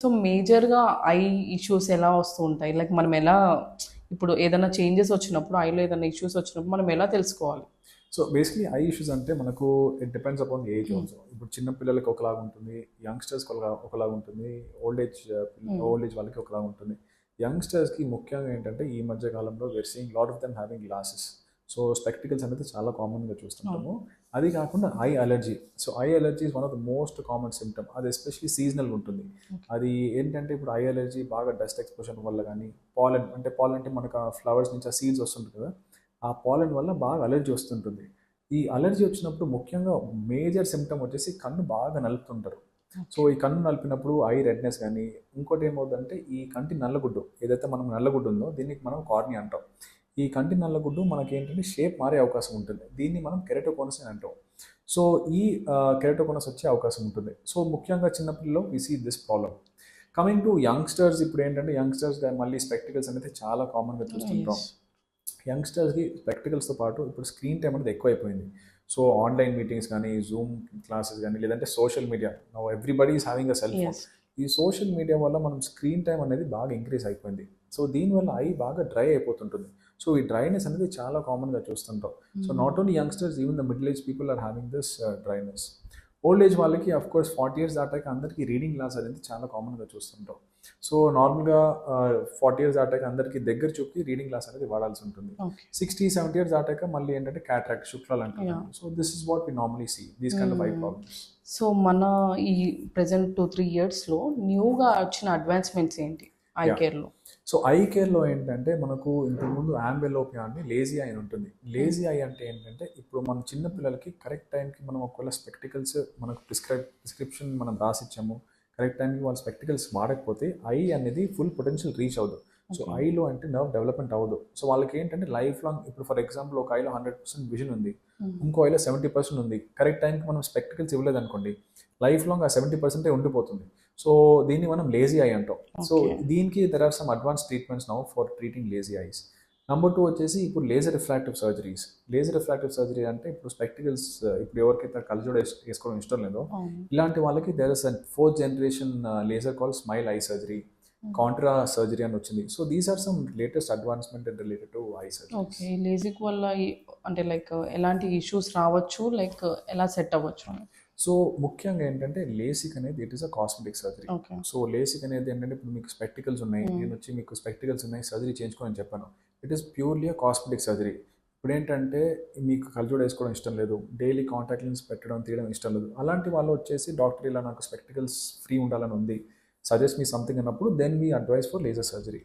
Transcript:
So మేజర్‌గా I issues ఎలా వస్తూ ఉంటాయి? లైక్ మనం ఎలా ఇప్పుడు ఏదైనా చేంజెస్ వచ్చినప్పుడు ఐలో ఏదైనా ఇష్యూస్ వచ్చినప్పుడు మనం ఎలా తెలుసుకోవాలి? సో బేసిక్‌లీ ఐ ఇష్యూస్ అంటే మనకు it depends upon the age హ్మ్. ఆల్సో. ఇప్పుడు చిన్న పిల్లలకి ఒకలాగా ఉంటుంది. యంగ్‌స్టర్స్‌కి ఒకలాగా ఉంటుంది. ఓల్డ్ ఏజ్ హ్మ్. ఓల్డ్ ఏజ్ వాళ్ళకి ఒకలాగా ఉంటుంది. యంగ్‌స్టర్స్‌కి ముఖ్యంగా ఏంటంటే ఈ మధ్య కాలంలో we are seeing lot of them having glasses. So spectacles అనేది చాలా కామన్‌గా అవును. చూస్తుంటాము. అది కాకుండా I allergy. So I allergy is one of the most common symptom. అది ఎస్పెషల్లీ సీజనల్‌గా ఉంటుంది. ఓకే. అది ఏంటంటే ఇప్పుడు ఐ అలర్జీ బాగా డస్ట్ ఎక్స్‌పోజర్ వల్ల గానీ, పాలన్ అంటే మనకు ఆ ఫ్లవర్స్ నుంచి ఆ సీడ్స్ వస్తుంటుంది కదా! ఆ పాలన్ వల్ల బాగా అలర్జీ వస్తుంటుంది. ఈ అలర్జీ వచ్చినప్పుడు ముఖ్యంగా మేజర్ సిమ్టమ్ వచ్చేసి కన్ను బాగా నలుపుతుంటారు. So okay. ఈ కన్ను నలిపినప్పుడు ఐ రెడ్నెస్ కానీ, ఇంకోటి ఏమవుతుందంటే ఈ కంటి నల్లగుడ్డు ఏదైతే మనం నల్లగుడ్డు ఉందో దీనికి మనం కార్నియా అంటాం. ఈ కంటి నల్లగుడ్డు మనకేంటంటే షేప్ మారే అవకాశం ఉంటుంది. దీన్ని మనం కెరటోకోనస్ అని అంటాం. సో ఈ కెరటోకోనస్ వచ్చే అవకాశం ఉంటుంది. సో ముఖ్యంగా చిన్నపిల్లల్లో we see this problem. Coming to youngsters, ఇప్పుడు ఏంటంటే యంగ్‌స్టర్స్ మళ్ళీ స్పెక్టికల్స్ అనేది చాలా కామన్‌గా చూస్తుంటాం. యెస్. యంగ్‌స్టర్స్‌కి స్పెక్టికల్స్‌తో పాటు ఇప్పుడు స్క్రీన్ టైమ్ అనేది ఎక్కువైపోయింది. సో ఆన్‌లైన్ మీటింగ్స్ కానీ, జూమ్ క్లాసెస్ కానీ, లేదంటే social media. Now everybody is having a cell phone. Yes. ఈ సోషల్ మీడియా వల్ల మనం స్క్రీన్ టైమ్ అనేది బాగా ఇంక్రీజ్ అయిపోయింది. సో దీనివల్ల ఐ బాగా డ్రై అయిపోతుంటుంది. సో ఈ డ్రైనెస్ అనేది చాలా కామన్‌గా చూస్తుంటాం. So hmm. Not only youngsters, even the middle age people are having this dryness. Old age వాళ్ళకి ఆఫ్‌కోర్స్ 40 ఇయర్స్ దాటాక అందరికీ రీడింగ్ గ్లాస్ అనేది చాలా కామన్‌గా చూస్తుంటాం. సో నార్మల్‌గా 40 ఇయర్స్ దాటాక అందరికీ దగ్గర చూపుకి రీడింగ్ గ్లాస్ అనేది వాడాల్సి ఉంటుంది. ఓకే. 60, 70 ఇయర్స్ దాటాక మళ్ళీ ఏంటంటే క్యాట్రాక్ట్ శుక్లాలు యాహ్! అంటారు. So this is what we normally see these kind of eye hmm. Problems. So మన ఈ ప్రెజెంట్ 2, 3 ఇయర్స్‌లో న్యూగా వచ్చిన అడ్వాన్స్‌మెంట్స్ ఏంటి ఐ యాహ్! కేర్‌లో? సో ఐ కేర్‌లో ఏంటంటే మనకు ఇంతకుముందు అంబెలోపియా అని లేజీ ఐ అని ఉంటుంది. హ్మ్. లేజీ ఐ అంటే ఏంటంటే ఇప్పుడు మన చిన్న పిల్లలకి కరెక్ట్ టైంకి మనం ఒకవేళ స్పెక్టికల్స్ మనకు ప్రిస్క్రిప్షన్ మనం రాసిచ్చాము. కరెక్ట్ టైంకి వాళ్ళు స్పెక్టికల్స్ వాడకపోతే ఐ అనేది ఫుల్ పొటెన్షియల్ రీచ్ అవ్వదు. So okay. ఐలో అంటే నర్వ్ డెవలప్‌మెంట్ అవ్వదు. సో వాళ్ళకి ఏంటంటే లైఫ్ లాంగ్ ఇప్పుడు ఫర్ ఎగ్జాంపుల్ ఒక ఐలో 100% విజన్ ఉంది. హ్మ్. ఇంకో ఐలో 70% ఉంది. కరెక్ట్ టైంకి మనం స్పెక్టికల్స్ ఇవ్వలేదనుకోండి, లైఫ్ లాంగ్ ఆ 70% ఉండిపోతుంది. సో దీన్ని మనం లేజీ ఐ అంటాం. So okay. దీనికి there are some advance treatments now for treating lazy eyes. Number 2 వచ్చేసి ఇప్పుడు laser refractive surgeries. Laser refractive surgery అంటే ఇప్పుడు స్పెక్టికల్స్, ఇప్పుడు ఎవరికైతే కళ్ళజోడు వేసుకోవడం ఇష్టం లేదో అవును. ఇలాంటి వాళ్ళకి there is a fourth generation laser call smile eye surgery, hmm. Contoura surgery అని వచ్చింది. So these are some latest advancement related to eye surgeries. Okay. ఈ లేజిక్ వల్ల అంటే లైక్ ఎలాంటి ఇష్యూస్ రావచ్చు? లైక్ ఎలా సెట్ అవ్వచ్చు అని? సో ముఖ్యంగా ఏంటంటే లేసిక్ అనేది it is a cosmetic surgery. Okay. So LASIK అనేది ఏంటంటే ఇప్పుడు మీకు స్పెక్టికల్స్ ఉన్నాయి, హ్మ్. నేను వచ్చి మీకు స్పెక్టికల్స్ ఉన్నాయి సర్జరీ చేయించుకోని చెప్పాను. It is purely a cosmetic surgery. ఇప్పుడు ఏంటంటే మీకు కళ్ళజోడు వేసుకోవడం ఇష్టం లేదు, డైలీ కాంటాక్ట్ లెన్స్ పెట్టడం తీయడం ఇష్టం లేదు, అలాంటి వాళ్ళు వచ్చేసి డాక్టర్ ఇలా నాకు స్పెక్టికల్స్ ఫ్రీ ఉండాలని ఉంది, సజెస్ట్ మీ సంథింగ్ అన్నప్పుడు then we advise for laser surgery.